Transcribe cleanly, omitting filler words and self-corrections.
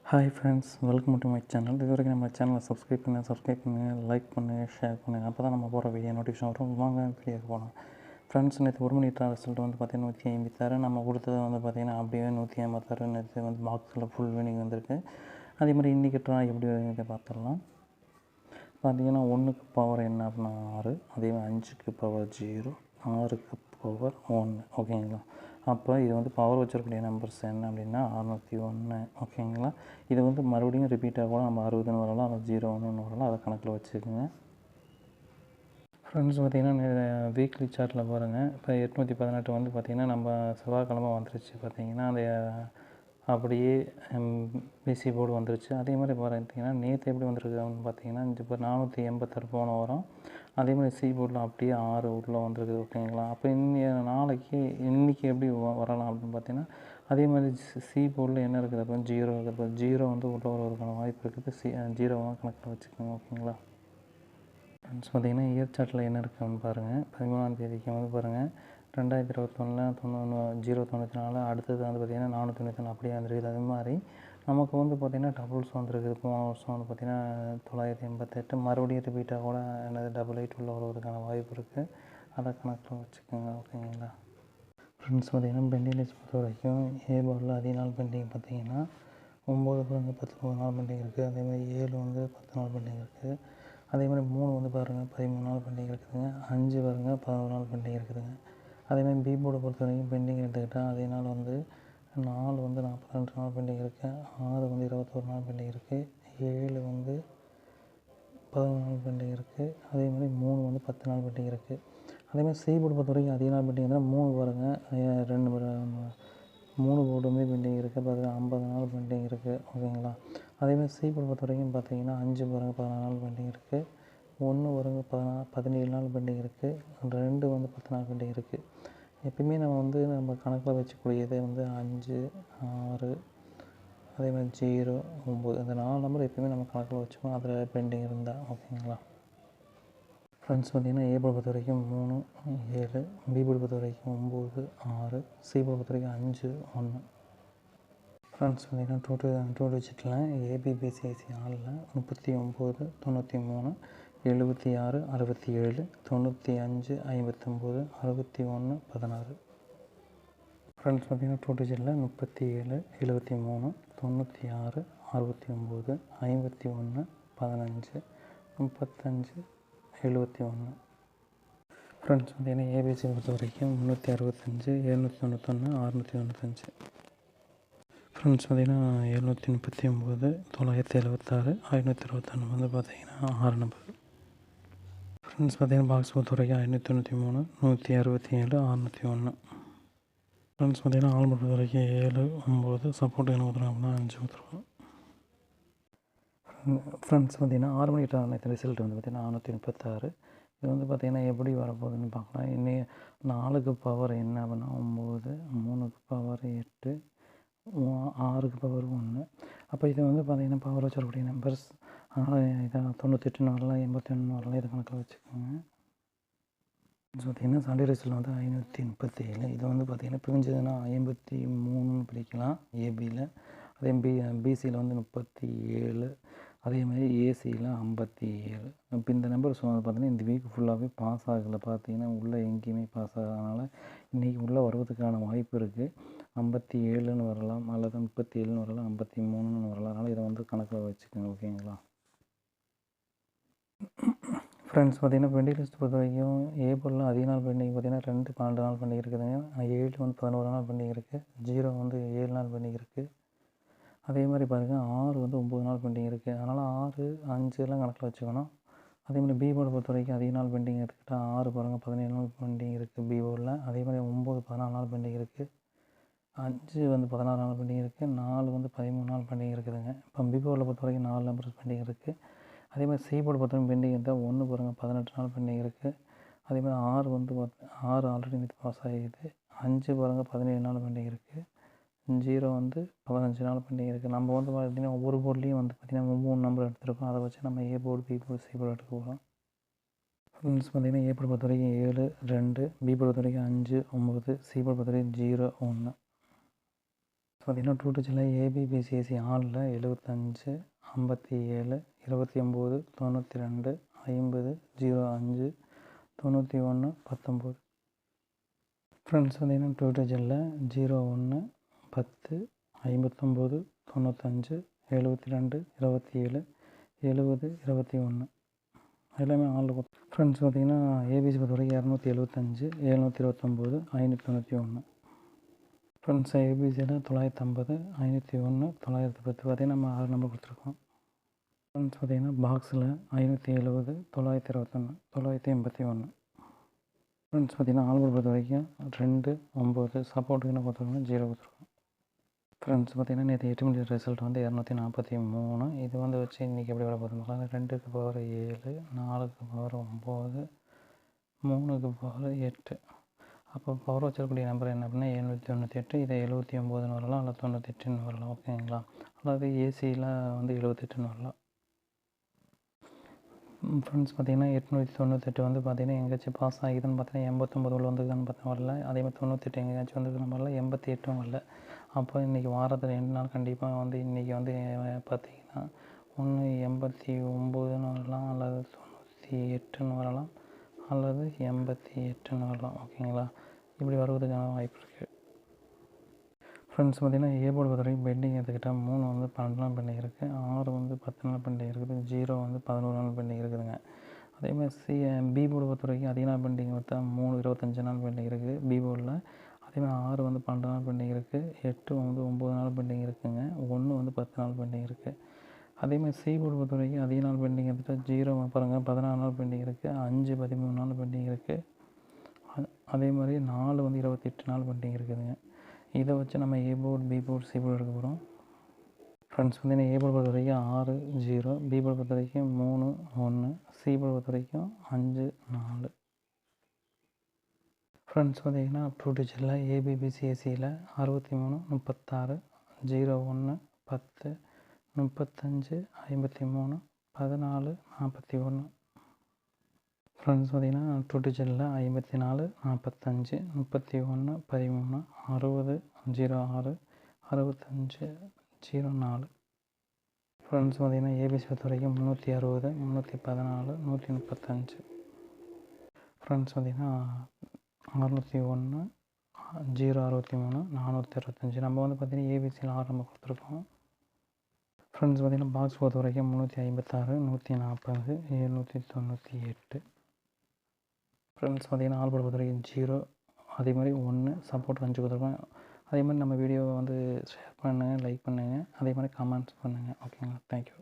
Hi friends, welcome to my channel. இது வரைக்கும் நம்ம சேனலை சப்ஸ்கிரைப் பண்ணுங்கள், லைக் பண்ணுங்கள், ஷேர் பண்ணுங்கள். அப்போ தான் நம்ம போகிற வீடியோ நோட்டிஃபிகேஷன் வரும். வாங்க வீடியோக்கு போகலாம். ஃப்ரெண்ட்ஸ், நேற்று 1 மணி ரிசல்ட் வந்து பார்த்திங்கன்னா 156. நம்ம கொடுத்தது வந்து பார்த்திங்கன்னா அப்படியே 156. நேற்று வந்து பாக்ஸில் ஃபுல் வினிங் வந்திருக்கு. அதே மாதிரி இன்றைக்கி ட்ரா எப்படி வருதுன்னு பார்த்துடலாம். பார்த்திங்கன்னா 1க்கு பவர் என்ன அப்படின்னா 6, அதே மாதிரி 5க்கு பவர் 0, 6க்கு பவர் 1. ஓகேங்களா? அப்போ இது வந்து பவர் வச்சிருக்கக்கூடிய நம்பர்ஸ் என்ன அப்படின்னா 601. ஓகேங்களா? இது வந்து மறுபடியும் ரிப்பீட்டாக கூட நம்ம 60ன்னு வரலாம், அல்லது 0 வரலாம். அதை கணக்கில் வச்சுக்கோங்க. ஃப்ரெண்ட்ஸ், பார்த்திங்கன்னா வீக்லி சார்ட்டில் பாருங்கள். இப்போ 818 வந்து பார்த்திங்கன்னா நம்ம செவ்வாய்க்கிழமை வந்துருச்சு. பார்த்திங்கன்னா அந்த அப்படியே பிசி போர்டு வந்துருச்சு. அதே மாதிரி பார்த்திங்கன்னா நேற்று எப்படி வந்திருக்கு அப்படின்னு பார்த்திங்கன்னா இப்போ 486 போன வாரம். அதே மாதிரி சி போர்டில் அப்படியே 6 உள்ளே வந்திருக்கு. ஓகேங்களா? அப்போ இன்றைக்கி எப்படி வரலாம் அப்படின்னு பார்த்திங்கன்னா அதே மாதிரி சி போர்டில் என்ன இருக்குது அப்போ 0 இருக்குது. 0 வந்து உள்ளே வருவதற்கான வாய்ப்பு இருக்குது. 0 கணக்கில் வச்சுக்கோங்க. ஓகேங்களா? ஃப்ரெண்ட்ஸ், பார்த்திங்கன்னா இயர் சார்ட்டில் என்ன இருக்குன்னு பாருங்கள். 13ஆம் தேதிக்கு வந்து பாருங்கள் 2021 094. அடுத்தது வந்து பார்த்திங்கன்னா 494 அப்படியே வந்துருக்குது. அது மாதிரி நமக்கு வந்து பார்த்திங்கன்னா டபுள்ஸ் வந்துருக்குது. போன வருஷம் வந்து பார்த்திங்கன்னா 988 மறுபடியும் ரிப்பீட்டாக கூட என்னது 88 உள்ள வருவதற்கான வாய்ப்பு இருக்குது. அதை கணக்கில் வச்சுக்கோங்க. ஓகேங்களா? ஃப்ரெண்ட்ஸ், பார்த்திங்கன்னா பெண்டிங் லிஸ்ட் பொறுத்த வரைக்கும் ஏ போர்டில் அதிக நாள் பெண்டிங் பார்த்திங்கன்னா 9 வந்து 10 நாள் பெண்டிங் இருக்குது. அதேமாதிரி 7 வந்து 10 நாள் பெண்டிங் இருக்குது. அதே மாதிரி 3 வந்து பாருங்கள் 13 நாள் பெண்டிங் இருக்குதுங்க. 5 பாருங்கள் 11 நாள் பெண்டிங் இருக்குதுங்க. அதேமாதிரி பி போர்டை பொறுத்த வரைக்கும் பெண்டிங் எடுத்துக்கிட்டால் அதே நாள் வந்து 4 வந்து 42 நாள் பெண்டிங் இருக்குது. 6 வந்து 21 நாள் பெண்டிங் இருக்குது. 7 வந்து 11 நாள் பெண்டிங் இருக்குது. அதே மாதிரி 3 வந்து 10 நாள் பெண்டிங் இருக்குது. அதேமாதிரி சி போர்டு பொறுத்த வரைக்கும் அதிக நாள் பெண்டிங் இருந்தால் 3 பாருங்கள் 3 போர்டுமே பெண்டிங் இருக்குது. பாருங்கள் 50 நாள் பெண்டிங் இருக்குது. ஓகேங்களா? அதேமாதிரி சி போர்டு பொறுத்த வரைக்கும் பார்த்தீங்கன்னா 5 பாருங்கள் 14 நாள் பெண்டிங் இருக்குது. 1 பாருங்கள் 17 நாள் பெண்டிங் இருக்குது. 2 வந்து 10 நாள் பெண்டிங் இருக்குது. எப்பயுமே நம்ம கணக்கில் வச்சுக்கூடியது வந்து 5, 6, அதே மாதிரி 0, 9 இந்த 4 நம்பர் எப்பயுமே நம்ம கணக்கில் வச்சுக்கோம். அதில் பெண்டிங் இருந்தால். ஓகேங்களா? ஃப்ரெண்ட்ஸ், பார்த்திங்கன்னா ஏ போர்டு பொறுத்த வரைக்கும் 3, 7, பி போர்டு பொறுத்த வரைக்கும் 9, 6, சி போர்டு பொறுத்த வரைக்கும் 5, 1. ஃப்ரெண்ட்ஸ், பார்த்திங்கன்னா டூ டிஜிட்டில் ஏபிபிசிஐசி ஆளில் 39, 93, 76, 67, 95, 59, 61, 16. ஃப்ரெண்ட்ஸ், பார்த்திங்கன்னா டூ டிஜிட்டில் 37, 73, 96, 69, 51, 15, 35, 71. ஃப்ரெண்ட்ஸ், பார்த்திங்கன்னா ஏபிசி பொறுத்த வரைக்கும் 365, 791, 695. ஃப்ரெண்ட்ஸ், பார்த்திங்கன்னா 739, 976, 521 வந்து பார்த்திங்கன்னா 6 நம்பர். ஃப்ரெண்ட்ஸ், பார்த்திங்கன்னா பாக்ஸ் பொறுத்த வரைக்கும் 593, 167, 601. ஃப்ரெண்ட்ஸ், பார்த்திங்கன்னா ஆல் பொறுத்த வரைக்கும் 7, 9 சப்போர்ட் என்ன ஊற்றுறாங்கன்னா 5 ஊற்றுருவோம். ஃப்ரெண்ட்ஸ், பார்த்திங்கன்னா 6 மணி நேற்று ரிசல்ட் வந்து பார்த்திங்கன்னா 436. இது வந்து பார்த்திங்கன்னா எப்படி வரப்போகுதுன்னு பார்க்கலாம். இன்னைக்கு 4க்கு பவர் என்ன அப்படின்னா 9, 3க்கு பவர் 8, 6க்கு பவர் 1. அப்போ இது வந்து பார்த்திங்கன்னா பவர் வச்சிருக்கக்கூடிய நம்பர்ஸ். அதனால் இதை 98 வரலாம், 81 வரலாம். இதை கணக்கில் வச்சுக்கோங்க. பார்த்திங்கன்னா சண்டே ரிசல்ட் வந்து 537. இது வந்து பார்த்திங்கன்னா பிரிஞ்சதுன்னா 53ன்னு பிரிக்கலாம் ஏபியில். அதே பிசியில் வந்து 37. அதேமாதிரி ஏசியில் 57. இப்போ இந்த நம்பர்ஸ் வந்து பார்த்திங்கன்னா இந்த வீக் ஃபுல்லாகவே பாஸ் ஆகலை. பார்த்திங்கன்னா உள்ளே எங்கேயுமே பாஸ் ஆகாதனால இன்றைக்கி உள்ளே வருவதுக்கான வாய்ப்பு இருக்குது. 57ன்னு வரலாம், அல்லது 37ன்னு வரலாம், 53ன்னு வரலாம். அதனால் இதை வந்து கணக்கில் வச்சுக்கோங்க. ஓகேங்களா? ஃப்ரெண்ட்ஸ், பார்த்திங்கன்னா பெண்டிங் லிஸ்ட் பொறுத்த வரைக்கும் ஏ போர்டில் அதிக நாள் பெண்டிங் பார்த்திங்கன்னா 2, 12 நாள் பெண்டிங் இருக்குதுங்க. 7 வந்து 11 நாள் பெண்டிங் இருக்குது. 0 வந்து 7 நாள் பெண்டிங் இருக்குது. அதே மாதிரி பாருங்கள் 6 வந்து 9 நாள் பெண்டிங் இருக்குது. அதனால் 6, 5 எல்லாம் கணக்கில் வச்சுக்கணும். அதே மாதிரி பி போர்டை பொறுத்த வரைக்கும் அதிக நாள் பெண்டிங் எடுத்துக்கிட்டால் 6 பாருங்கள் 17 நாள் பெண்டிங் இருக்குது பி போர்டில். அதே மாதிரி 9 14 நாள் பெண்டிங் இருக்குது. 5 வந்து 16 நாள் பெண்டிங் இருக்குது. 4 வந்து 13 நாள் பெண்டிங் இருக்குதுங்க. இப்போ பி போர்டில் பொறுத்த வரைக்கும் 4 நம்பர்ஸ் பெண்டிங் இருக்குது. அதே மாதிரி சி போர்டு பொறுத்த வரைக்கும் பெண்டிங் இருந்தால் 1 பாருங்கள் 18 நாள் பெண்டிங் இருக்குது. அதே மாதிரி 6 வந்து 6 ஆல்ரெடி நேற்று பாஸ் ஆகிடுது. 5 பாருங்கள் 17 நாள் பெண்டிங் இருக்குது. 0 வந்து 15 நாள் பெண்டிங் இருக்குது. நம்ம வந்து பார்த்திங்கன்னா ஒவ்வொரு போர்ட்லேயும் வந்து பார்த்திங்கன்னா 3 நம்பர் எடுத்துருக்கோம். அதை வச்சு நம்ம A board, B board, C board எடுக்க போகிறோம். ஃப்ரெண்ட்ஸ், பார்த்திங்கன்னா ஏ போர்டு பொறுத்த வரைக்கும் 7, 2, பி போர்டு பொறுத்த வரைக்கும் 5, 9, சி போர்டு பொறுத்த வரைக்கும் 0, 1. பார்த்திங்கன்னா 2 டிஜிட்டில் ஏபிபிசிஎஸ்சி ஆலில் 75 57 29 92 50 05 91 19. ஃப்ரெண்ட்ஸ் பார்த்திங்கன்னா 2 டிஜிட்டில் 01 10 59 95 72 27 70 21 எல்லாமே ஆளில். ஃப்ரெண்ட்ஸ் பார்த்திங்கன்னா ஏபிசி பொறுத்த வரைக்கும் 275 729 591. ஃப்ரெண்ட்ஸ் ஏபிசியில் 950 501 910 பார்த்திங்கன்னா நம்ம 6 நம்பர் கொடுத்துருக்கோம். ஃப்ரெண்ட்ஸ் பார்த்திங்கன்னா பாக்ஸில் 570 921 981. ஃப்ரெண்ட்ஸ் பார்த்திங்கன்னா ஆல்போர்ட் பொறுத்த வரைக்கும் 2 9 சப்போர்ட்டுக்குன்னு கொடுத்துருக்கோம் 0 கொடுத்துருக்கோம். ஃப்ரெண்ட்ஸ் பார்த்திங்கன்னா நேற்று 8 மணி ரிசல்ட் வந்து 243. இது வந்து வச்சு இன்றைக்கி எப்படி வர போதுங்களா 2க்கு பவர் 7 4க்கு பவர் 9 3க்கு பவர் 8. அப்போ பவர் வச்சிருக்கக்கூடிய நம்பர் என்ன அப்படின்னா 798. இதை 79ன்னு வரலாம் அல்லது 98ன்னு வரலாம். ஓகேங்களா? அல்லது ஏசியில் வந்து 78ன்னு வரலாம். ஃப்ரெண்ட்ஸ் பார்த்திங்கன்னா 898 வந்து பார்த்திங்கன்னா எங்கேயாச்சும் பாஸ் ஆகிதுன்னு பார்த்தீங்கன்னா 89 உள்ள வந்துருக்கான்னு பார்த்தா வரல. அதேமாதிரி 98 எங்கேயாச்சும் வந்துருக்குன்னு வரல. 88ம் வரல. அப்போ இன்றைக்கி வாரத்தில் 2 நாள் கண்டிப்பாக வந்து இன்றைக்கி வந்து பார்த்திங்கன்னா ஒன்று 89ன்னு வரலாம் அல்லது 98ன்னு வரலாம் அல்லது 88ன்னு வரலாம். ஓகேங்களா? இப்படி வருவதுக்கான வாய்ப்பு இருக்குது. ஃப்ரெண்ட்ஸ் பார்த்திங்கன்னா ஏ போர்டு பொறுத்த வரைக்கும் பெண்டிங் எடுத்துக்கிட்டால் 3 வந்து 12 நாள் பெண்டிங் இருக்குது, 6 வந்து 10 நாள் பெண்டிங் இருக்குது, 0 வந்து 11 நாள் பெண்டிங் இருக்குதுங்க. அதேமாதிரி பி போர்டு பொறுத்த வரைக்கும் அதிக நாள் பெண்டிங் பார்த்தா 3 25 நாள் பெண்டிங் இருக்குது பி போர்டில். அதேமாதிரி 6 வந்து 12 நாள் பெண்டிங் இருக்குது, 8 வந்து 9 நாள் பெண்டிங் இருக்குதுங்க, 1 வந்து 10 நாள் பெண்டிங் இருக்குது. அதேமாதிரி சி போர்டு பொறுத்த வரைக்கும் அதிக நாள் பெண்டிங் எடுத்துகிட்டா 0 பாருங்கள் 16 நாள் பெண்டிங் இருக்குது, 5 13 நாள் பெண்டிங் இருக்குது. அதே மாதிரி 4 வந்து 28 நாள் பெண்டிங் இருக்குதுங்க. இதை வச்சு நம்ம A board B board C board எடுக்க போகிறோம். ஃப்ரெண்ட்ஸ் வந்து ஏ போர்டு பொறுத்த வரைக்கும் 6 0, பி போர்டு பொறுத்த வரைக்கும் 3 1, சி போர்டு பொறுத்த வரைக்கும் 5 4. ஃப்ரெண்ட்ஸ் பார்த்திங்கன்னா 2 டிஜிட்டில் ஏபிபிசிஎஸ்சியில் 63 36 01 10 35 53 14 41. ஃப்ரெண்ட்ஸ் பார்த்திங்கன்னா 2 டிஜிட்டில் 54 45 31 13 60 06 65 04. ஃப்ரெண்ட்ஸ் பார்த்திங்கன்னா ஏபிசி பொறுத்த வரைக்கும் 360 314 135. ஃப்ரெண்ட்ஸ் பார்த்திங்கன்னா 601 063 465. நம்ம வந்து பார்த்திங்கன்னா ஏபிசியில் 6 நம்ம கொடுத்துருக்கோம். ஃப்ரெண்ட்ஸ் பார்த்திங்கன்னா பாக்ஸ் பொறுத்த வரைக்கும் 356 140 798. ஃப்ரெண்ட்ஸ் பார்த்திங்கன்னா ஆல்போர்டு பொறுத்த வரைக்கும் 0, அதே மாதிரி 1 சப்போர்ட் 5 கொடுத்துருக்கோம். அதே மாதிரி நம்ம வீடியோவை வந்து ஷேர் பண்ணுங்கள், லைக் பண்ணுங்கள், அதே மாதிரி கமெண்ட்ஸ் பண்ணுங்கள். ஓகேங்களா? தேங்க்யூ.